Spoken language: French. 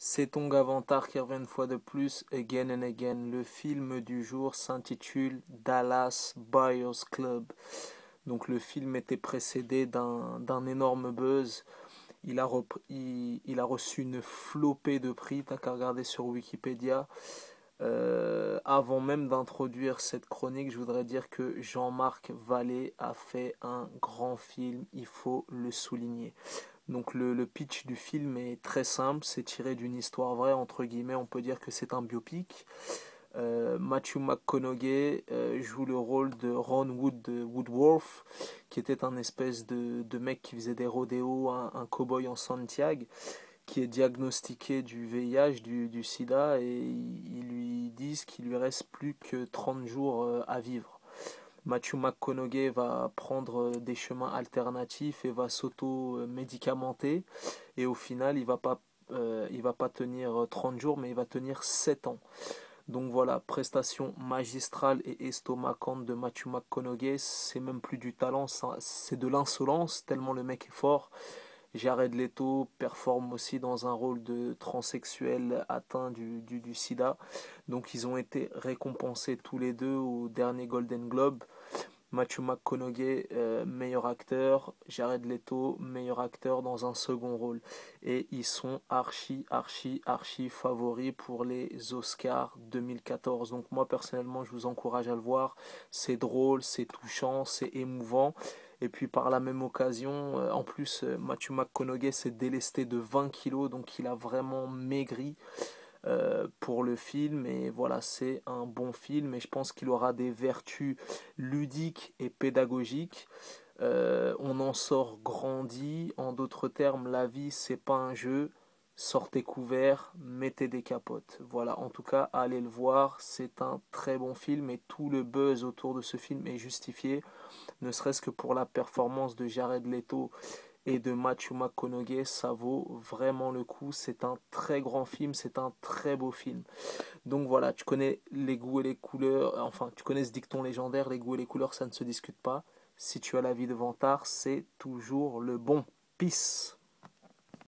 C'est ton Gavantar qui revient une fois de plus, again and again. Le film du jour s'intitule Dallas Buyers Club. Donc le film était précédé d'un énorme buzz. Il a reçu une flopée de prix, t'as qu'à regarder sur Wikipédia. Avant même d'introduire cette chronique, je voudrais dire que Jean-Marc Vallée a fait un grand film, il faut le souligner. Donc le pitch du film est très simple, c'est tiré d'une histoire vraie, entre guillemets, on peut dire que c'est un biopic. Matthew McConaughey joue le rôle de Ron Woodworth, qui était un espèce de mec qui faisait des rodéos, un cow-boy en Santiago, qui est diagnostiqué du VIH, du sida, et ils lui disent qu'il lui reste plus que 30 jours à vivre. Matthew McConaughey va prendre des chemins alternatifs et va s'auto-médicamenter. Et au final, il va pas tenir 30 jours, mais il va tenir 7 ans. Donc voilà, prestation magistrale et estomacante de Matthew McConaughey. C'est même plus du talent, c'est de l'insolence, tellement le mec est fort. Jared Leto performe aussi dans un rôle de transsexuel atteint du sida. Donc ils ont été récompensés tous les deux au dernier Golden Globe. Matthew McConaughey, meilleur acteur, Jared Leto, meilleur acteur dans un second rôle. Et ils sont archi favoris pour les Oscars 2014. Donc moi personnellement, je vous encourage à le voir. C'est drôle, c'est touchant, c'est émouvant. Et puis par la même occasion, en plus, Matthew McConaughey s'est délesté de 20 kilos, donc il a vraiment maigri pour le film. Et voilà, c'est un bon film et je pense qu'il aura des vertus ludiques et pédagogiques. On en sort grandi. En d'autres termes, la vie, c'est pas un jeu. Sortez couverts, mettez des capotes. Voilà, en tout cas, allez le voir. C'est un très bon film et tout le buzz autour de ce film est justifié, ne serait-ce que pour la performance de Jared Leto et de Matthew McConaughey. Ça vaut vraiment le coup. C'est un très grand film, c'est un très beau film. Donc voilà, tu connais les goûts et les couleurs, enfin, tu connais ce dicton légendaire, les goûts et les couleurs, ça ne se discute pas. Si tu as la vie de Vantard, c'est toujours le bon. Peace.